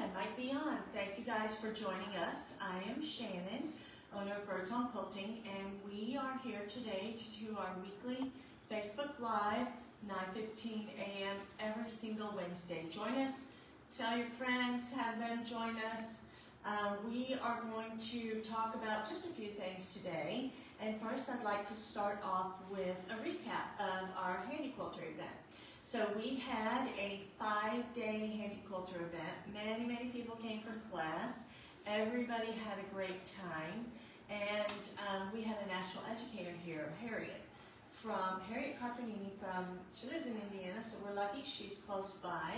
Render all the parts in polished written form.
I might be on. Thank you guys for joining us. I am Shannon, owner of Birdsong Quilting, and we are here today to do our weekly Facebook Live, 9:15 a.m. every single Wednesday. Join us, tell your friends, have them join us. We are going to talk about just a few things today. And first, I'd like to start off with a recap of our HandiQuilter event. So we had a 5-day HandiQuilter event. Many people came for class. Everybody had a great time. And we had a national educator here, Harriet Carpenini she lives in Indiana, so we're lucky she's close by.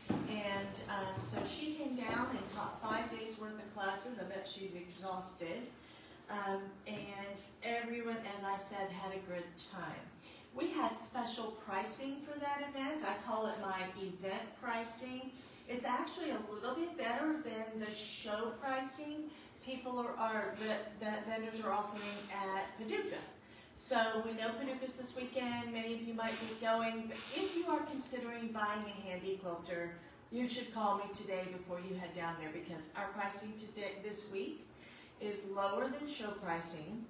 And so she came down and taught 5 days worth of classes. I bet she's exhausted. And everyone, as I said, had a good time. We had special pricing for that event. I call it my event pricing. It's actually a little bit better than the show pricing that vendors are offering at Paducah. So we know Paducah's this weekend. Many of you might be going, but if you are considering buying a HandiQuilter, you should call me today before you head down there, because our pricing today this week is lower than show pricing,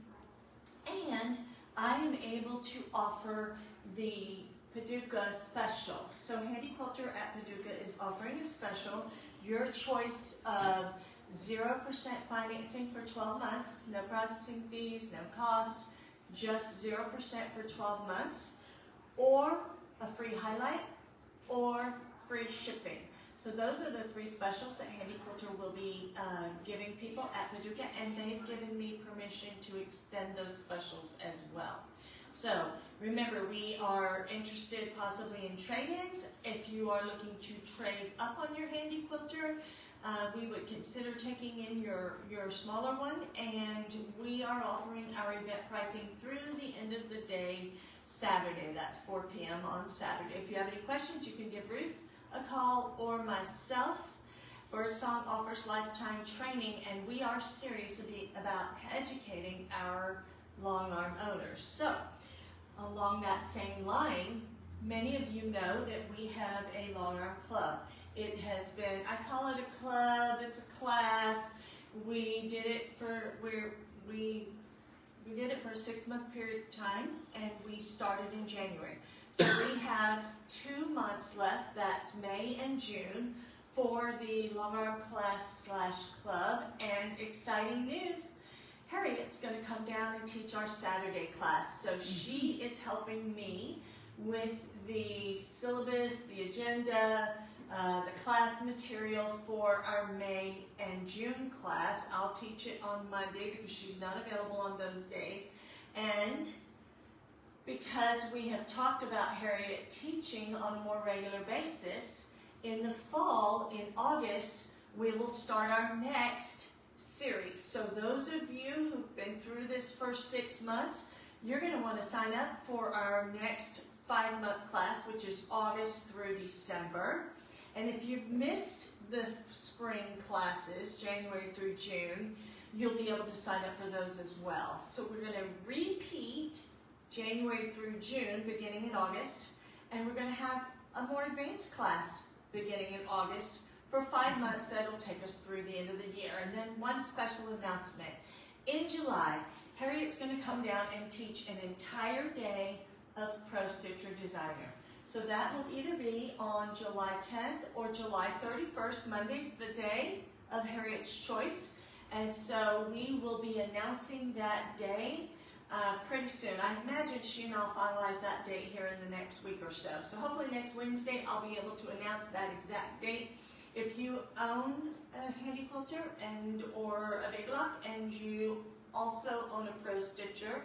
and I am able to offer the Paducah special. So HandiQuilter at Paducah is offering a special, your choice of 0% financing for 12 months, no processing fees, no cost, just 0% for 12 months, or a free highlight, or free shipping. So those are the 3 specials that HandiQuilter will be giving people at Paducah, and they've given me permission to extend those specials as well. So remember, we are interested possibly in trade-ins. If you are looking to trade up on your HandiQuilter, we would consider taking in your smaller one, and we are offering our event pricing through the end of the day, Saturday. That's 4 p.m. on Saturday. If you have any questions, you can give Ruth a call or myself. Birdsong offers lifetime training, and we are serious about educating our Longarm owners. So, along that same line, many of you know that we have a Longarm Club. It has been, I call it a club, it's a class. We did it for a 6-month period of time, and we started in January. So we have 2 months left, that's May and June, for the Longarm class/club. And exciting news, Harriet's going to come down and teach our Saturday class. So she is helping me with the syllabus, the agenda, the class material for our May and June class. I'll teach it on Monday because she's not available on those days. And because we have talked about Harriet teaching on a more regular basis, in the fall, in August, we will start our next series. So those of you who've been through this first 6 months, you're going to want to sign up for our next 5-month class, which is August through December. And if you've missed the spring classes, January through June, you'll be able to sign up for those as well. So we're going to repeat January through June, beginning in August, and we're going to have a more advanced class beginning in August for 5 months. That'll take us through the end of the year. And then one special announcement. In July, Harriet's going to come down and teach an entire day of ProStitcher Designer. So that will either be on July 10th or July 31st. Monday's the day of Harriet's choice. And so we will be announcing that day pretty soon. I imagine she and I'll finalize that date here in the next week or so. So hopefully next Wednesday I'll be able to announce that exact date. If you own a HandiQuilter or a Big Lock, and you also own a ProStitcher,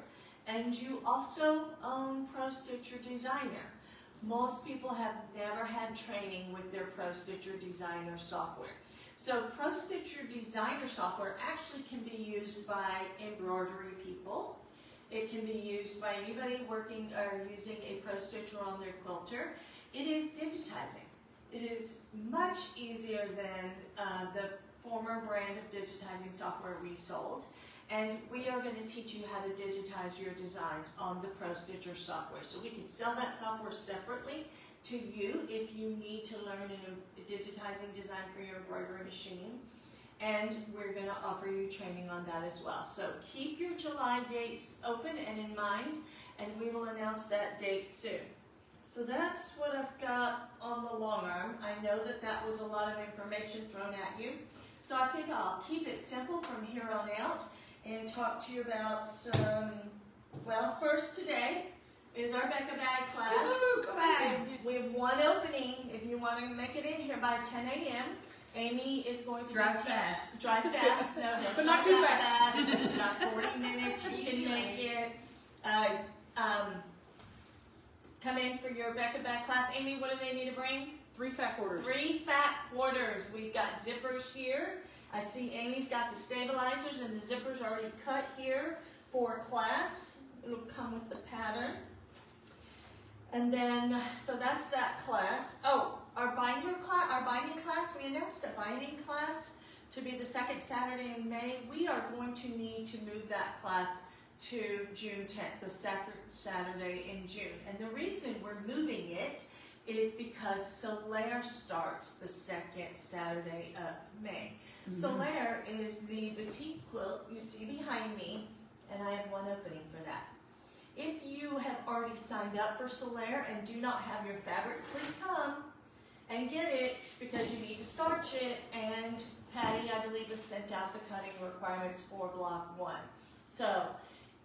and you also own ProStitcher Designer, most people have never had training with their ProStitcher Designer software. So ProStitcher Designer software actually can be used by embroidery people. It can be used by anybody working or using a ProStitcher on their quilter. It is digitizing. It is much easier than the former brand of digitizing software we sold. And we are going to teach you how to digitize your designs on the ProStitcher software. So we can sell that software separately to you if you need to learn a digitizing design for your embroidery machine. And we're going to offer you training on that as well. So keep your July dates open and in mind, and we will announce that date soon. So that's what I've got on the long arm. I know that that was a lot of information thrown at you. So I think I'll keep it simple from here on out and talk to you about some, well, first today is our Becca Bag class. Woo-hoo, go back. We have one opening if you want to make it in here by 10 a.m. Amy is going to drive fast. Drive fast. No, but not too fast. About 40 minutes. You can make it. Come in for your Becca Bag class. Amy, what do they need to bring? 3 fat quarters. 3 fat quarters. We've got zippers here. I see Amy's got the stabilizers and the zippers already cut here for class. It'll come with the pattern. And then, so that's that class. Oh, our binding class, we announced a binding class to be the second Saturday in May. We are going to need to move that class to June 10th, the second Saturday in June. And the reason we're moving it is because Solaire starts the second Saturday of May. Solaire is the boutique quilt you see behind me, and I have one opening for that. If you have already signed up for Solaire and do not have your fabric, please come and get it because you need to starch it. And Patty, I believe, has sent out the cutting requirements for block 1. So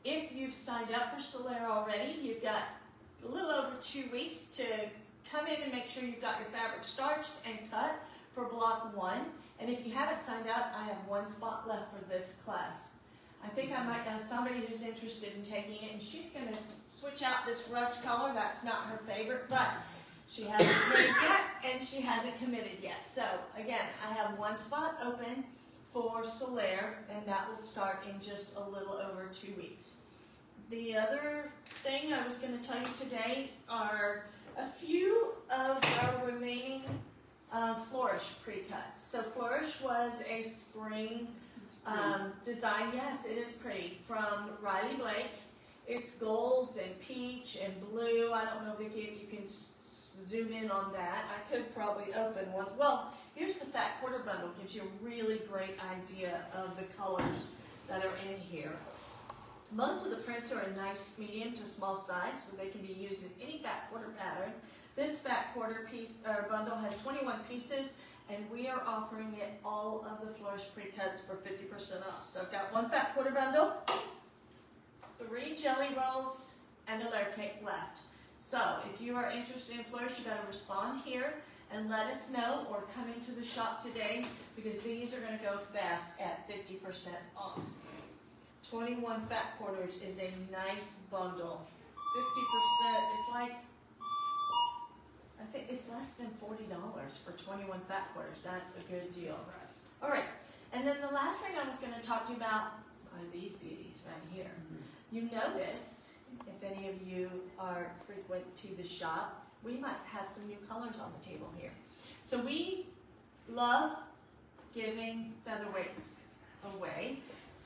if you've signed up for Solaire already, you've got a little over 2 weeks to come in and make sure you've got your fabric starched and cut for block 1. And if you haven't signed up, I have 1 spot left for this class. I think I might know somebody who's interested in taking it, and she's going to switch out this rust color. That's not her favorite, but she hasn't made yet, and she hasn't committed yet. So again, I have 1 spot open for Solaire, and that will start in just a little over 2 weeks. The other thing I was going to tell you today are a few of our remaining Flourish pre-cuts. So Flourish was a spring design. Yes, it is pretty, from Riley Blake. It's golds and peach and blue. I don't know, Vicki, if you can zoom in on that. I could probably open one. Well, here's the fat quarter bundle. Gives you a really great idea of the colors that are in here. Most of the prints are a nice medium to small size, so they can be used in any fat quarter pattern. This fat quarter piece bundle has 21 pieces, and we are offering it all of the Flourish pre-cuts for 50% off. So I've got 1 fat quarter bundle, 3 jelly rolls, and a layer cake left. So if you are interested in Flourish, you got to respond here and let us know, or come into the shop today, because these are going to go fast at 50% off. 21 fat quarters is a nice bundle. 50% is like, I think it's less than $40 for 21 fat quarters. That's a good deal. All right, and then the last thing I was going to talk to you about are these beauties right here. You notice, if any of you are frequent to the shop, we might have some new colors on the table here. So we love giving featherweights away,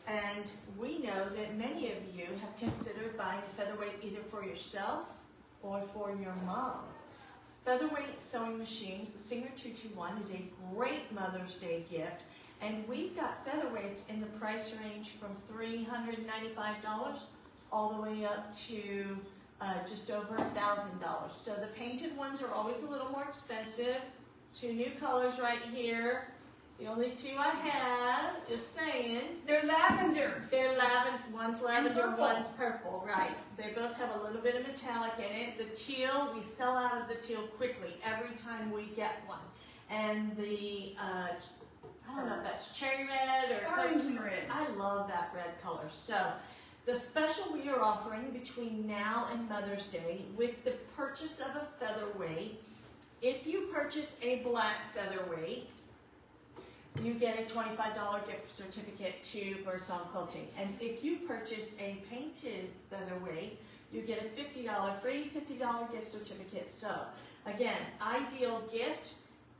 and we know that many of you have considered buying a featherweight either for yourself or for your mom. Featherweight sewing machines, the Singer 221, is a great Mother's Day gift, and we've got featherweights in the price range from $395 all the way up to just over $1,000. So the painted ones are always a little more expensive. 2 new colors right here. The only 2 I have, just saying. They're lavender. They're lavender. One's lavender, one's purple, right. They both have a little bit of metallic in it. The teal, we sell out of the teal quickly every time we get one. And the, I don't know if that's cherry red or orange and red. I love that red color. So the special we are offering between now and Mother's Day with the purchase of a featherweight, if you purchase a black featherweight, you get a $25 gift certificate to Birdsong Quilting. And if you purchase a painted featherweight, you get a free $50 gift certificate. So again, ideal gift.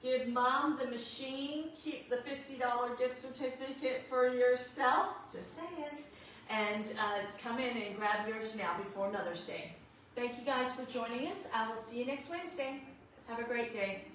Give mom the machine, keep the $50 gift certificate for yourself, just saying. And come in and grab yours now before Mother's Day. Thank you guys for joining us. I will see you next Wednesday. Have a great day.